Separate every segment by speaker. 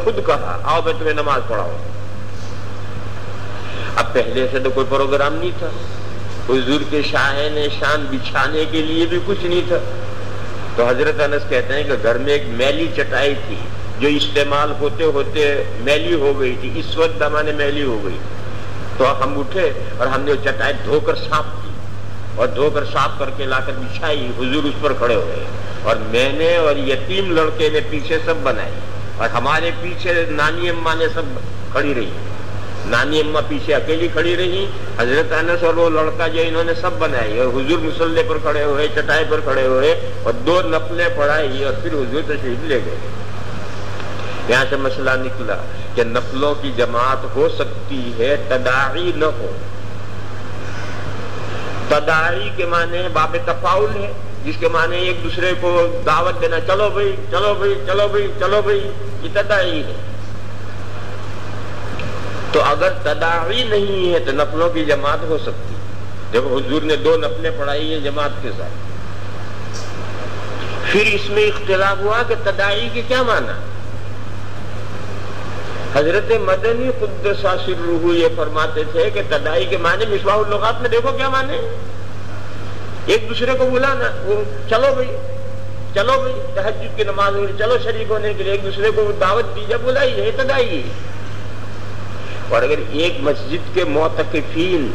Speaker 1: خود کہا آؤ میں تمہیں نماز پڑھاؤں. اب پہلے سے تو کوئی پروگرام نہیں تھا، حضور کے شاہین شان بچھانے کے لیے بھی کچھ نہیں تھا. تو حضرت انس کہتے ہیں کہ گھر میں ایک میلی چٹائی تھی جو استعمال ہوتے ہوتے میلی ہو گئی تھی، اس وقت زمانے میلی ہو گئی. تو ہم اٹھے اور ہم نے وہ چٹائی دھو کر صاف کی اور دھو کر صاف کر کے لا کر بچھائی. حضور اس پر کھڑے ہوئے اور میں نے اور یتیم لڑکے نے پیچھے سب بنائی اور ہمارے پیچھے نانی اماں نے سب کھڑی رہی. نانی اماں پیچھے اکیلی کھڑی رہی، حضرت انس اور وہ لڑکا جو انہوں نے سب بنائی اور حضور مصلی پر کھڑے ہوئے، چٹائی پر کھڑے ہوئے اور 2 نفلیں پڑھائی اور پھر حضور تشریف لے گئے. یہاں سے مسئلہ نکلا کہ نفلوں کی جماعت ہو سکتی ہے، تداعی نہ ہو. تداعی کے معنی باب تفاعل ہے، جس کے معنی ایک دوسرے کو دعوت دینا، چلو بھائی چلو بھائی چلو بھائی چلو بھائی، یہ تداعی ہے. تو اگر تداعی نہیں ہے تو نفلوں کی جماعت ہو سکتی. دیکھو حضور نے 2 نفلیں پڑھائی ہیں جماعت کے ساتھ. پھر اس میں اختلاف ہوا کہ تداعی کے کیا معنی. حضرت مدنی قدس سرہ یہ فرماتے تھے کہ تداعی کے معنی مصباح اللغات میں دیکھو کیا معنی، ایک دوسرے کو بلانا، چلو بھائی چلو بھائی تہجد کی نماز ہو رہی، چلو شریک ہونے کے لیے ایک دوسرے کو دعوت دی، جب بلائی ہے تداعی. اور اگر ایک مسجد کے معتکفین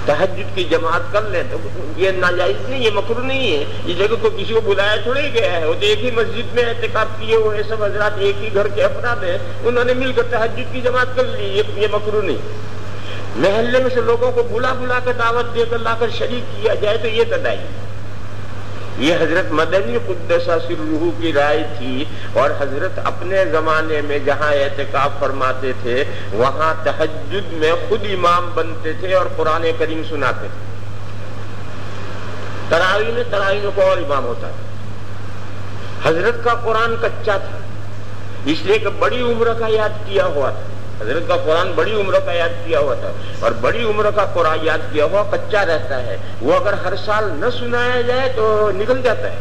Speaker 1: تہجد کی جماعت کر لیں تو یہ ناجائز نہیں، یہ مکروہ نہیں ہے. یہ جگہ کو کسی کو بلایا تھوڑا ہی گیا ہے، وہ تو ایک ہی مسجد میں اعتکاف کیے ہوئے سب حضرات ایک ہی گھر کے افراد ہیں، انہوں نے مل کر تہجد کی جماعت کر لی، یہ مکروہ نہیں. محلے میں سے لوگوں کو بلا بلا کر دعوت دے کر لا کر شریک کیا جائے تو یہ تداعی. یہ حضرت مدنی قدس سرہ کی رائے تھی. اور حضرت اپنے زمانے میں جہاں اعتکاف فرماتے تھے وہاں تہجد میں خود امام بنتے تھے اور قرآن کریم سناتے تھے. تراویح میں کو اور امام ہوتا تھا. حضرت کا قرآن کچا تھا اس لیے کہ بڑی عمر کا یاد کیا ہوا تھا. حضرت کا قرآن بڑی عمر کا یاد کیا ہوا تھا اور بڑی عمر کا قرآن یاد کیا ہوا کچا رہتا ہے، وہ اگر ہر سال نہ سنایا جائے تو نکل جاتا ہے.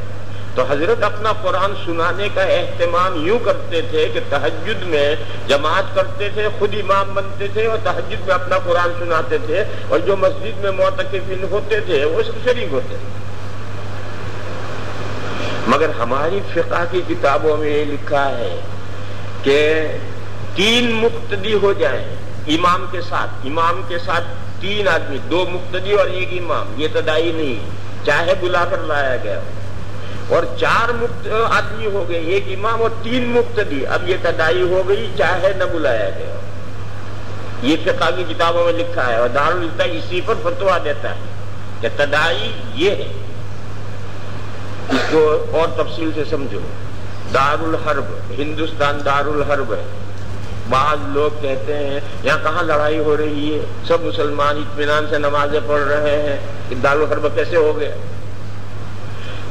Speaker 1: تو حضرت اپنا قرآن سنانے کا اہتمام یوں کرتے تھے کہ تہجد میں جماعت کرتے تھے، خود امام بنتے تھے اور تہجد میں اپنا قرآن سناتے تھے اور جو مسجد میں معتکفین ہوتے تھے وہ سب شریک ہوتے تھے. مگر ہماری فقہ کی کتابوں میں یہ لکھا ہے کہ 3 مقتدی ہو جائیں امام کے ساتھ 3 آدمی، 2 مقتدی اور 1 امام، یہ تداعی نہیں، چاہے بلا کر لایا گیا. اور 4 آدمی ہو گئے، 1 امام اور 3 مقتدی، اب یہ تداعی ہو گئی چاہے نہ بلایا گیا. یہ فقہ کی کتابوں میں لکھا ہے اور دارالفتہ اسی پر فتویٰ دیتا ہے کہ تداعی یہ ہے. اس کو اور تفصیل سے سمجھو. دارالحرب، ہندوستان دارالحرب ہے. بعض لوگ کہتے ہیں یہاں کہاں لڑائی ہو رہی ہے، سب مسلمان اطمینان سے نمازیں پڑھ رہے ہیں، کہ دارالحرب کیسے ہو گیا.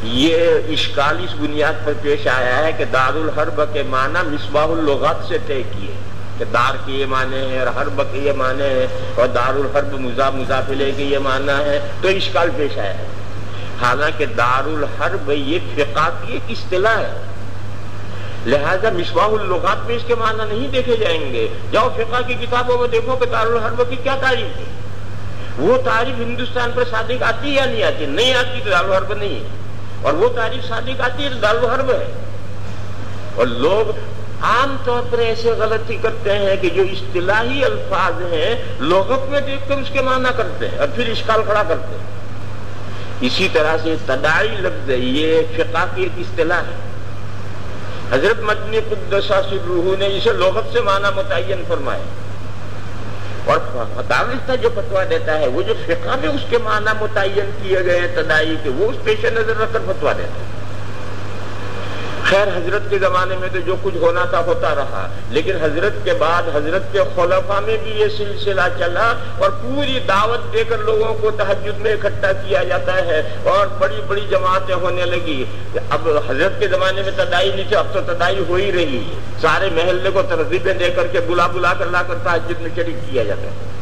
Speaker 1: یہ اشکال اس بنیاد پر پیش آیا ہے کہ دارالحرب کے معنی مصباح اللغات سے طے کیے کہ دار کے یہ معنی ہے اور حرب کے یہ معنی ہے اور دارالحرب مضاف الیہ کے یہ معنی ہے، تو اشکال پیش آیا ہے. حالانکہ دارالحرب یہ فقہ کی ایک اصطلاح ہے، لہذا مصباح اللغات میں اس کے معنی نہیں دیکھے جائیں گے. جاؤ فقہ کی کتابوں میں دیکھو کہ دارالحرب کی کیا تعریف ہے. وہ تعریف ہندوستان پر صادق آتی یا نہیں آتی؟ نہیں آتی تو دارالحرب نہیں ہے، اور وہ تعریف صادق آتی ہے تو دارالحرب ہے. اور لوگ عام طور پر ایسے غلطی کرتے ہیں کہ جو اصطلاحی الفاظ ہیں لغت میں دیکھ کر اس کے معنی کرتے ہیں اور پھر اشکال کھڑا کرتے ہیں. اسی طرح سے تداعی لفظ ہے، یہ فقہ کی ایک اصطلاح ہے. حضرت مدنی قدس سرہ نے اسے لغت سے معنی متعین فرمائے اور دارالفتہ جو فتویٰ دیتا ہے وہ جو فقہ میں اس کے معنی متعین کیے گئے ہیں تداعی کے، وہ اس پیش نظر رکھ کر فتویٰ دیتا ہے. خیر حضرت کے زمانے میں تو جو کچھ ہونا تھا ہوتا رہا، لیکن حضرت کے بعد حضرت کے خلفاء میں بھی یہ سلسلہ چلا اور پوری دعوت دے کر لوگوں کو تہجد میں اکٹھا کیا جاتا ہے اور بڑی بڑی جماعتیں ہونے لگی. اب حضرت کے زمانے میں تداعی نہیں تھی، اب تو تداعی ہو ہی رہی ہے. سارے محلے کو ترغیبیں دے کر کے بلا کر لا کر تہجد میں شریک کیا جاتا ہے.